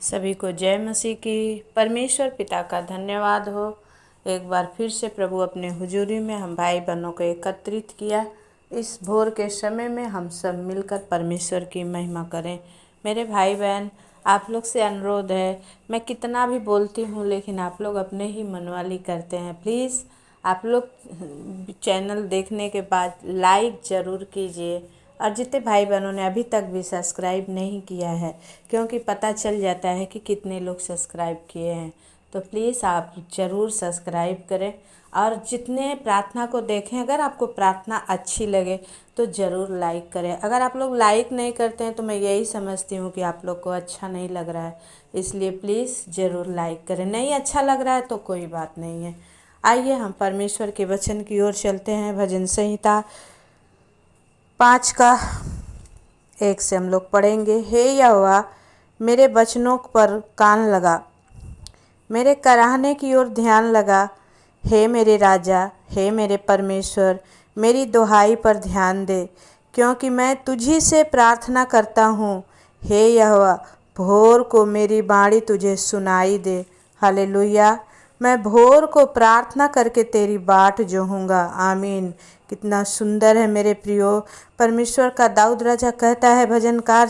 सभी को जय मसीह की। परमेश्वर पिता का धन्यवाद हो। एक बार फिर से प्रभु अपने हुजूरी में हम भाई बहनों को एकत्रित किया। इस भोर के समय में हम सब मिलकर परमेश्वर की महिमा करें। मेरे भाई बहन, आप लोग से अनुरोध है, मैं कितना भी बोलती हूँ लेकिन आप लोग अपने ही मनवाली करते हैं। प्लीज़ आप लोग चैनल देखने के बाद लाइक ज़रूर कीजिए, और जितने भाई बहनों ने अभी तक भी सब्सक्राइब नहीं किया है, क्योंकि पता चल जाता है कि कितने लोग सब्सक्राइब किए हैं, तो प्लीज़ आप ज़रूर सब्सक्राइब करें। और जितने प्रार्थना को देखें, अगर आपको प्रार्थना अच्छी लगे तो ज़रूर लाइक करें। अगर आप लोग लाइक नहीं करते हैं तो मैं यही समझती हूँ कि आप लोग को अच्छा नहीं लग रहा है, इसलिए प्लीज़ ज़रूर लाइक करें। नहीं अच्छा लग रहा है तो कोई बात नहीं है। आइए हम परमेश्वर के वचन की ओर चलते हैं। भजन संहिता 5 का 1 से हम लोग पढ़ेंगे। हे यहोवा, मेरे वचनों पर कान लगा, मेरे कराहने की ओर ध्यान लगा। हे मेरे राजा, हे मेरे परमेश्वर, मेरी दुहाई पर ध्यान दे, क्योंकि मैं तुझी से प्रार्थना करता हूँ। हे यहोवा, भोर को मेरी बाणी तुझे सुनाई दे। हालेलुया। मैं भोर को प्रार्थना करके तेरी बाट जोहूँगा। आमीन। कितना सुंदर है मेरे प्रियो। परमेश्वर का दाऊद राजा कहता है भजनकार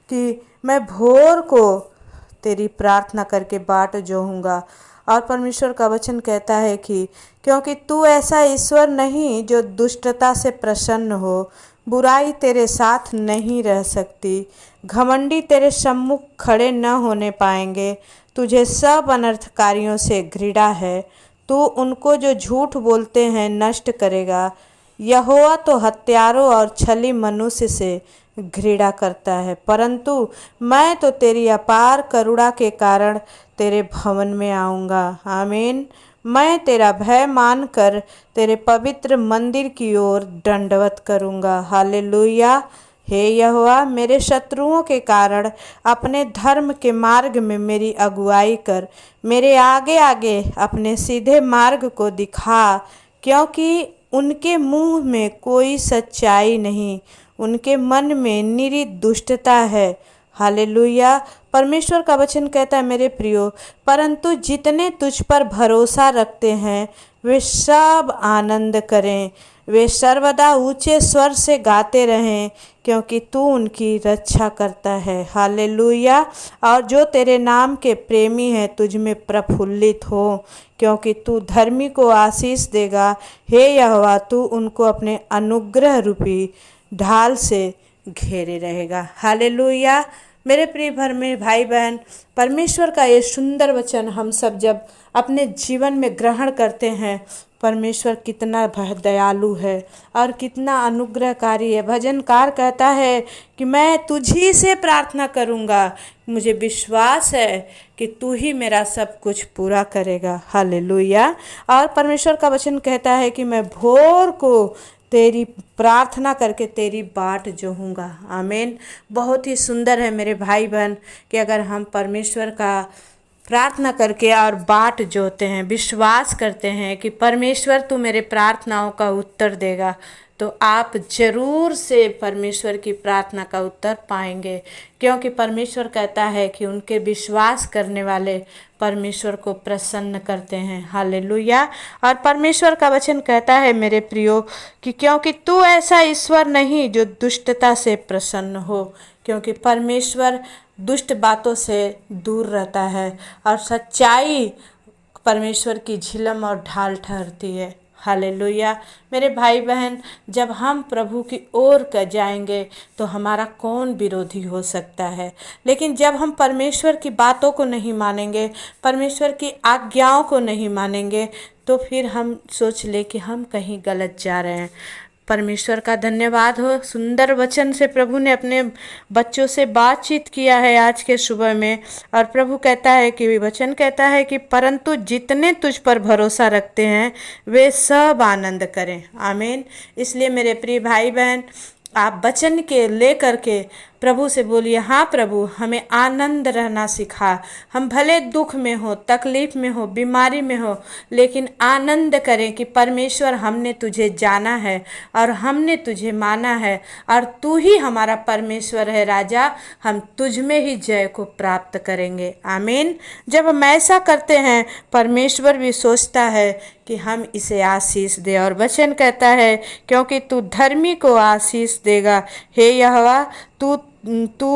कि मैं भोर को तेरी प्रार्थना करके बाट जोहूँगा। और परमेश्वर का वचन कहता है कि क्योंकि तू ऐसा ईश्वर नहीं जो दुष्टता से प्रसन्न हो, बुराई तेरे साथ नहीं रह सकती, घमंडी तेरे सम्मुख खड़े न होने पाएंगे। तुझे सब अनर्थकारियों से घृणा है, तू उनको जो झूठ बोलते हैं नष्ट करेगा। यहोवा तो हत्यारों और छली मनुष्य से घृणा करता है, परंतु मैं तो तेरी अपार करुणा के कारण तेरे भवन में आऊँगा। आमीन। मैं तेरा भय मानकर तेरे पवित्र मंदिर की ओर दंडवत करूँगा। हालेलुया। हे यहोवा, मेरे शत्रुओं के कारण अपने धर्म के मार्ग में मेरी अगुवाई कर, मेरे आगे आगे अपने सीधे मार्ग को दिखा, क्योंकि उनके मुंह में कोई सच्चाई नहीं, उनके मन में निरी दुष्टता है। हालेलुया। परमेश्वर का वचन कहता है मेरे प्रियो, परंतु जितने तुझ पर भरोसा रखते हैं वे सब आनंद करें, वे सर्वदा ऊंचे स्वर से गाते रहें, क्योंकि तू उनकी रक्षा करता है। हालेलुया। और जो तेरे नाम के प्रेमी हैं तुझ में प्रफुल्लित हो, क्योंकि तू धर्मी को आशीष देगा। हे यहोवा, तू उनको अपने अनुग्रह रूपी ढाल से घेरे रहेगा। हालेलुया। मेरे प्रिय भर में भाई बहन, परमेश्वर का ये सुंदर वचन हम सब जब अपने जीवन में ग्रहण करते हैं, परमेश्वर कितना दयालु है और कितना अनुग्रहकारी है। भजनकार कहता है कि मैं तुझी से प्रार्थना करूँगा, मुझे विश्वास है कि तू ही मेरा सब कुछ पूरा करेगा। हालेलुया। और परमेश्वर का वचन कहता है कि मैं भोर को तेरी प्रार्थना करके तेरी बाट जोहूँगा। आमीन। बहुत ही सुंदर है मेरे भाई बहन कि अगर हम परमेश्वर का प्रार्थना करके और बाट जोते हैं, विश्वास करते हैं कि परमेश्वर तू मेरे प्रार्थनाओं का उत्तर देगा, तो आप ज़रूर से परमेश्वर की प्रार्थना का उत्तर पाएंगे, क्योंकि परमेश्वर कहता है कि उनके विश्वास करने वाले परमेश्वर को प्रसन्न करते हैं। हालेलुया। और परमेश्वर का वचन कहता है मेरे प्रियो कि क्योंकि तू ऐसा ईश्वर नहीं जो दुष्टता से प्रसन्न हो, क्योंकि परमेश्वर दुष्ट बातों से दूर रहता है और सच्चाई परमेश्वर की झिलम और ढाल ठहरती है। हालेलुया। मेरे भाई बहन, जब हम प्रभु की ओर का जाएंगे तो हमारा कौन विरोधी हो सकता है, लेकिन जब हम परमेश्वर की बातों को नहीं मानेंगे, परमेश्वर की आज्ञाओं को नहीं मानेंगे, तो फिर हम सोच ले कि हम कहीं गलत जा रहे हैं। परमेश्वर का धन्यवाद हो। सुंदर वचन से प्रभु ने अपने बच्चों से बातचीत किया है आज के सुबह में, और प्रभु कहता है कि वचन कहता है कि परंतु जितने तुझ पर भरोसा रखते हैं वे सब आनंद करें। आमीन। इसलिए मेरे प्रिय भाई बहन, आप वचन के लेकर के प्रभु से बोलिए, हाँ प्रभु हमें आनंद रहना सिखा। हम भले दुख में हो, तकलीफ में हो, बीमारी में हो, लेकिन आनंद करें कि परमेश्वर हमने तुझे जाना है और हमने तुझे माना है और तू ही हमारा परमेश्वर है राजा। हम तुझ में ही जय को प्राप्त करेंगे। आमीन। जब हम ऐसा करते हैं, परमेश्वर भी सोचता है कि हम इसे आशीष दे, और वचन कहता है क्योंकि तू धर्मी को आशीष देगा हे यहोवा, तू तू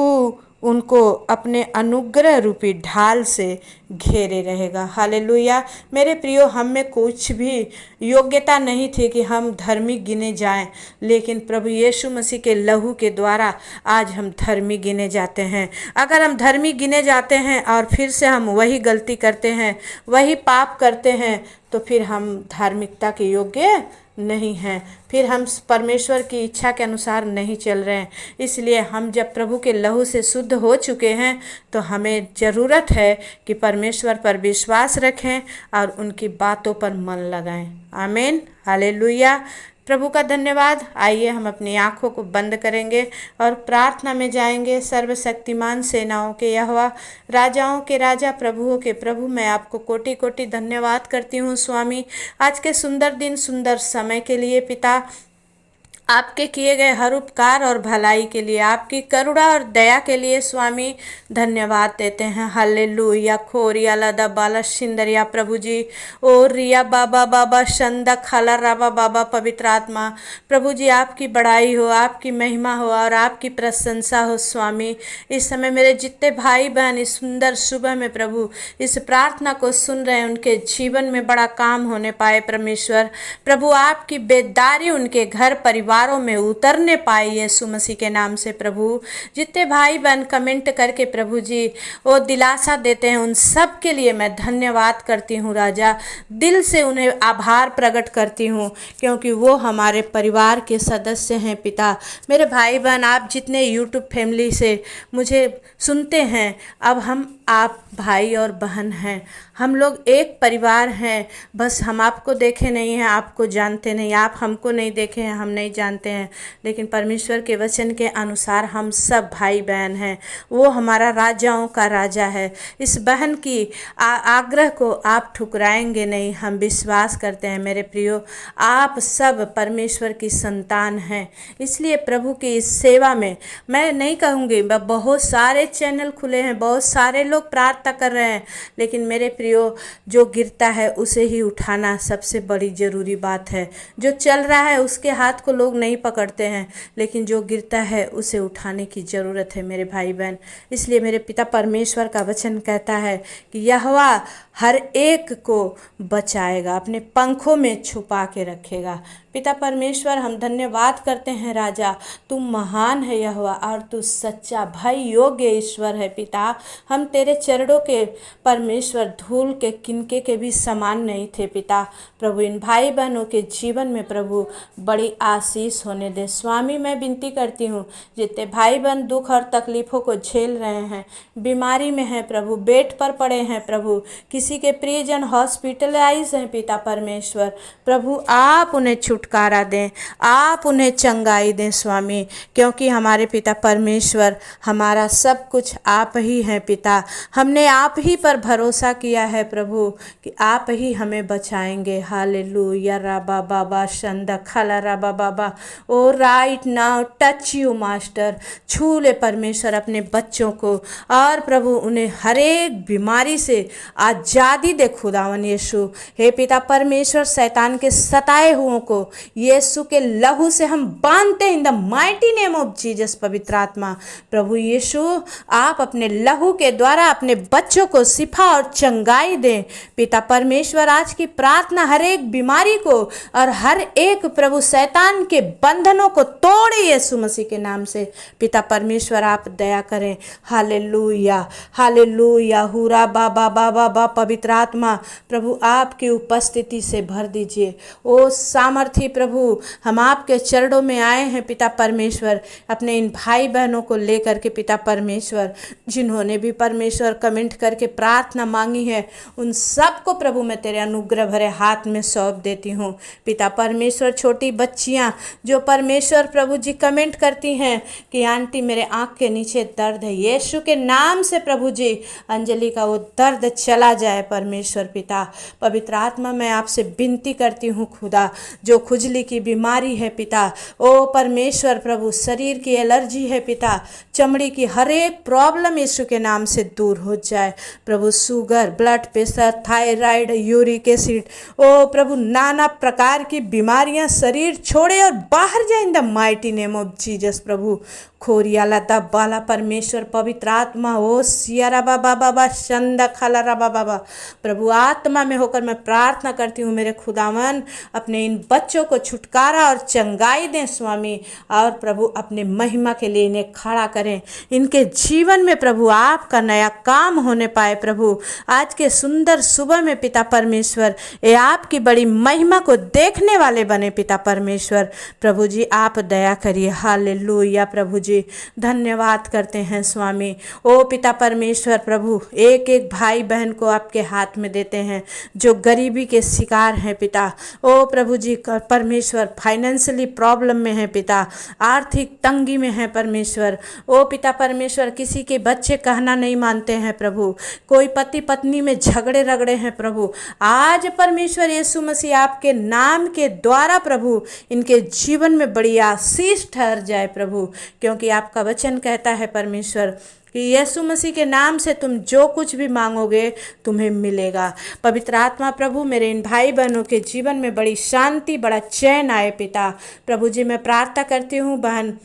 उनको अपने अनुग्रह रूपी ढाल से घेरे रहेगा। हालेलुया। मेरे प्रियो, हम में कुछ भी योग्यता नहीं थी कि हम धर्मी गिने जाएं, लेकिन प्रभु यीशु मसीह के लहू के द्वारा आज हम धर्मी गिने जाते हैं। अगर हम धर्मी गिने जाते हैं और फिर से हम वही गलती करते हैं, वही पाप करते हैं, तो फिर हम धार्मिकता के योग्य नहीं हैं, फिर हम परमेश्वर की इच्छा के अनुसार नहीं चल रहे हैं। इसलिए हम जब प्रभु के लहू से शुद्ध हो चुके हैं, तो हमें ज़रूरत है कि परमेश्वर पर विश्वास रखें और उनकी बातों पर मन लगाएं। आमीन। हालेलुया। प्रभु का धन्यवाद। आइए हम अपनी आँखों को बंद करेंगे और प्रार्थना में जाएंगे। सर्वशक्तिमान सेनाओं के यहोवा, राजाओं के राजा, प्रभुओं के प्रभु, मैं आपको कोटि कोटि धन्यवाद करती हूँ स्वामी, आज के सुंदर दिन, सुंदर समय के लिए। पिता, आपके किए गए हर उपकार और भलाई के लिए, आपकी करुणा और दया के लिए स्वामी धन्यवाद देते हैं। हालेलुया। खोरिया लदा बाला शिंदरिया प्रभु जी, ओ रिया बाबा बाबा शंदा खाला राबा बाबा। पवित्र आत्मा प्रभु जी, आपकी बड़ाई हो, आपकी महिमा हो और आपकी प्रशंसा हो स्वामी। इस समय मेरे जितने भाई बहन इस सुंदर सुबह में प्रभु इस प्रार्थना को सुन रहे हैं, उनके जीवन में बड़ा काम होने पाए परमेश्वर। प्रभु, आपकी बेदारी उनके घर परिवारों में उतरने पाए यीशु मसीह के नाम से। प्रभु, जितने भाई बहन कमेंट करके प्रभु जी वो दिलासा देते हैं, उन सब के लिए मैं धन्यवाद करती हूँ राजा। दिल से उन्हें आभार प्रकट करती हूँ, क्योंकि वो हमारे परिवार के सदस्य हैं। पिता, मेरे भाई बहन आप जितने यूट्यूब फैमिली से मुझे सुनते हैं, अब हम आप भाई और बहन हैं, हम लोग एक परिवार हैं। बस हम आपको देखे नहीं हैं, आपको जानते नहीं, आप हमको नहीं देखे हैं, हम नहीं जानते हैं, लेकिन परमेश्वर के वचन के अनुसार हम सब भाई बहन हैं। वो हमारा राजाओं का राजा है। इस बहन की आग्रह को आप ठुकराएंगे नहीं, हम विश्वास करते हैं। मेरे प्रियो, आप सब परमेश्वर की संतान हैं। इसलिए प्रभु की इस सेवा में मैं नहीं कहूँगी, बहुत सारे चैनल खुले हैं, बहुत सारे लोग प्रार्थना कर रहे हैं, लेकिन मेरे प्रियो, जो गिरता है उसे ही उठाना सबसे बड़ी ज़रूरी बात है। जो चल रहा है उसके हाथ को लोग नहीं पकड़ते हैं, लेकिन जो गिरता है उसे उठाने की ज़रूरत है मेरे भाई बहन। इसलिए मेरे पिता परमेश्वर का वचन कहता है कि यहोवा हर एक को बचाएगा, अपने पंखों में छुपा के रखेगा। पिता परमेश्वर, हम धन्यवाद करते हैं राजा, तू महान है यहोवा और तू सच्चा भाई योग्य ईश्वर है। पिता, हम तेरे चरणों के परमेश्वर धूल के किनके के भी समान नहीं थे। पिता प्रभु, इन भाई बहनों के जीवन में प्रभु बड़ी आशीष होने दे स्वामी। मैं विनती करती हूँ, जितने भाई बहन दुख और तकलीफ़ों को झेल रहे हैं, बीमारी में हैं प्रभु, बेड पर पड़े हैं प्रभु, किसी के प्रियजन हॉस्पिटलाइज हैं, पिता परमेश्वर प्रभु आप उन्हें छुटकारा दें, आप उन्हें चंगाई दें स्वामी, क्योंकि हमारे पिता परमेश्वर हमारा सब कुछ आप ही हैं। पिता, हमने आप ही पर भरोसा किया है प्रभु कि आप ही हमें बचाएंगे। हालेलुया। राबा बाबा शंदा खाला राबा बाबा। Oh right now touch you master, छू ले परमेश्वर अपने बच्चों को और प्रभु उन्हें हर एक बीमारी से आज़ादी दे खुदावन यीशु। हे पिता परमेश्वर, शैतान के सताए हुओं को यीशु के लहू से हम बांधते हैं इन the mighty name of Jesus. पवित्र आत्मा प्रभु यीशु, आप अपने लहू के द्वारा अपने बच्चों को शिफा और चंगाई दें। पिता परमेश्वर, आज की प्रार्थना हर एक बीमारी को और हर एक प्रभु शैतान के बंधनों को तोड़े यीशु मसीह के नाम से। पिता परमेश्वर, आप दया करें। Hallelujah, hallelujah. हुरा बाबा बाबा बा। पवित्र आत्मा प्रभु आपकी उपस्थिति से भर दीजिए। ओ सामर्थ्य ही प्रभु हम आपके चरणों में आए हैं पिता परमेश्वर, अपने इन भाई बहनों को लेकर के पिता परमेश्वर, जिन्होंने भी परमेश्वर कमेंट करके प्रार्थना मांगी है, उन सबको प्रभु मैं तेरे अनुग्रह भरे हाथ में सौंप देती हूँ पिता परमेश्वर। छोटी बच्चियाँ जो परमेश्वर प्रभु जी कमेंट करती हैं कि आंटी मेरे आँख के नीचे दर्द है, यीशु के नाम से प्रभु जी अंजलि का वो दर्द चला जाए परमेश्वर पिता। पवित्र आत्मा मैं आपसे विनती करती हूँ खुदा, जो खुजली की बीमारी है पिता, ओ परमेश्वर प्रभु, शरीर की एलर्जी है पिता, चमड़ी की हर एक प्रॉब्लम यीशु के नाम से दूर हो जाए प्रभु। Sugar, blood pressure, thyroid, uric acid, oh प्रभु नाना प्रकार की बीमारियां शरीर छोड़े और बाहर जाए in the mighty name of Jesus प्रभु। खोरियाला दब्बाला परमेश्वर पवित्र आत्मा ओ सियारा बाबा बाबा शंदा खाला बाबा प्रभु, आत्मा में होकर मैं प्रार्थना करती हूँ मेरे खुदावन, अपने इन बच्चों को छुटकारा और चंगाई दें स्वामी, और प्रभु अपने महिमा के लिए इन्हें खड़ा करें, इनके जीवन में प्रभु आपका नया काम होने पाए प्रभु। आज के सुंदर सुबह में पिता परमेश्वर ये आपकी बड़ी महिमा को देखने वाले बने पिता परमेश्वर प्रभु जी, आप दया करिए। हालेलुया प्रभु जी, धन्यवाद करते हैं स्वामी। ओ पिता परमेश्वर प्रभु, एक एक भाई बहन को आपके हाथ में देते हैं जो गरीबी के शिकार हैं पिता। ओ प्रभु जी परमेश्वर, फाइनेंशियली प्रॉब्लम में है पिता, आर्थिक तंगी में है परमेश्वर। ओ पिता परमेश्वर, किसी के बच्चे कहना नहीं मानते हैं प्रभु, कोई पति पत्नी में झगड़े रगड़े हैं प्रभु। आज परमेश्वर यीशु मसीह आपके नाम के द्वारा प्रभु इनके जीवन में बड़ी आशीष ठहर जाए प्रभु, क्योंकि आपका वचन कहता है परमेश्वर कि यीशु मसीह के नाम से तुम जो कुछ भी मांगोगे तुम्हें मिलेगा। पवित्र आत्मा प्रभु मेरे इन भाई बहनों के जीवन में बड़ी शांति, बड़ा चैन आए पिता प्रभु जी। मैं प्रार्थना करती हूँ बहन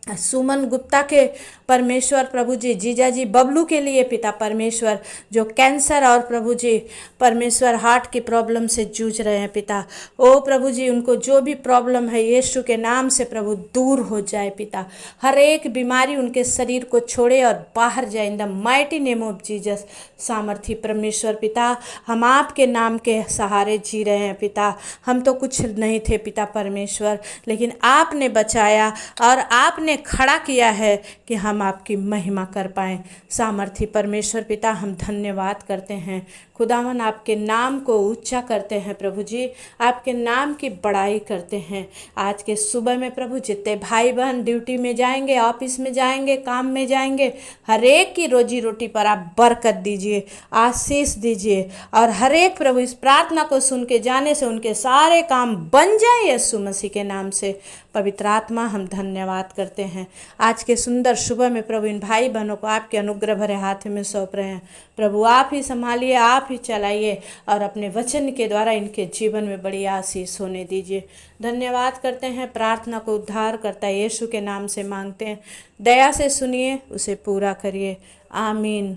सुमन गुप्ता के परमेश्वर प्रभु जी, जीजा जी बबलू के लिए पिता परमेश्वर, जो कैंसर और प्रभु जी परमेश्वर हार्ट की प्रॉब्लम से जूझ रहे हैं पिता। ओ प्रभु जी, उनको जो भी प्रॉब्लम है यीशु के नाम से प्रभु दूर हो जाए पिता। हर एक बीमारी उनके शरीर को छोड़े और बाहर जाए in the mighty name of Jesus. सामर्थी परमेश्वर पिता, हम आपके नाम के सहारे जी रहे हैं पिता। हम तो कुछ नहीं थे पिता परमेश्वर, लेकिन आपने बचाया और आपने खड़ा किया है कि हम आपकी महिमा कर पाएँ। सामर्थी परमेश्वर पिता, हम धन्यवाद करते हैं खुदावन, आपके नाम को ऊंचा करते हैं प्रभु जी, आपके नाम की बड़ाई करते हैं। आज के सुबह में प्रभु जितने भाई बहन ड्यूटी में जाएंगे, ऑफिस में जाएंगे, काम में जाएंगे, हर एक की रोजी रोटी पर आप बरकत दीजिए, आशीष दीजिए, और हर एक प्रभु इस प्रार्थना को सुन के जाने से उनके सारे काम बन जाए यीशु मसीह के नाम से। पवित्र आत्मा, हम धन्यवाद करते हैं आज के सुंदर सुबह में प्रभु इन भाई बहनों को आपके अनुग्रह भरे हाथ में सौंप रहे हैं प्रभु। आप ही संभालिए, आप ही चलाइए, और अपने वचन के द्वारा इनके जीवन में बड़ी आशीष होने दीजिए। धन्यवाद करते हैं, प्रार्थना को उद्धार करता है यीशु के नाम से मांगते हैं। दया से सुनिए, उसे पूरा करिए, आमीन।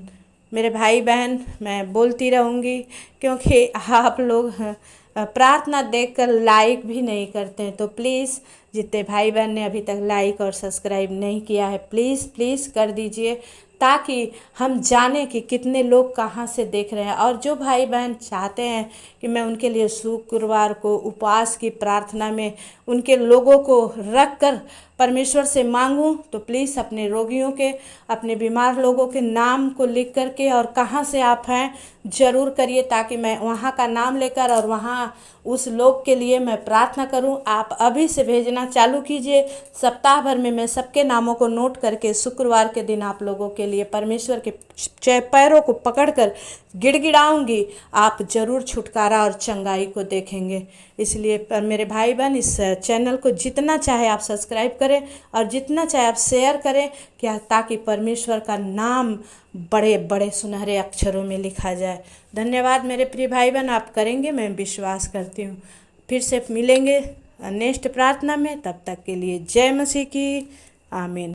मेरे भाई बहन, मैं बोलती रहूँगी क्योंकि आप लोग प्रार्थना देखकर लाइक भी नहीं करते हैं, तो प्लीज़ जितने भाई बहन ने अभी तक लाइक और सब्सक्राइब नहीं किया है, प्लीज़ प्लीज़ कर दीजिए, ताकि हम जानें कि कितने लोग कहाँ से देख रहे हैं। और जो भाई बहन चाहते हैं कि मैं उनके लिए शुक्रवार को उपवास की प्रार्थना में उनके लोगों को रख कर परमेश्वर से मांगूं, तो प्लीज़ अपने रोगियों के, अपने बीमार लोगों के नाम को लिख करके और कहाँ से आप हैं ज़रूर करिए, ताकि मैं वहाँ का नाम लेकर और वहाँ उस लोग के लिए मैं प्रार्थना करूं। आप अभी से भेजना चालू कीजिए, सप्ताह भर में मैं सबके नामों को नोट करके शुक्रवार के दिन आप लोगों के लिए परमेश्वर के पैरों को पकड़कर गिड़गिड़ाऊंगी। आप ज़रूर छुटकारा और चंगाई को देखेंगे। इसलिए मेरे भाई बहन, इस चैनल को जितना चाहे आप सब्सक्राइब करें और जितना चाहे आप शेयर करें, क्या ताकि परमेश्वर का नाम बड़े बड़े सुनहरे अक्षरों में लिखा जाए। धन्यवाद मेरे प्रिय भाई बहन, आप करेंगे, मैं विश्वास करती हूँ। फिर से मिलेंगे नेक्स्ट प्रार्थना में, तब तक के लिए जय मसीह की, आमीन।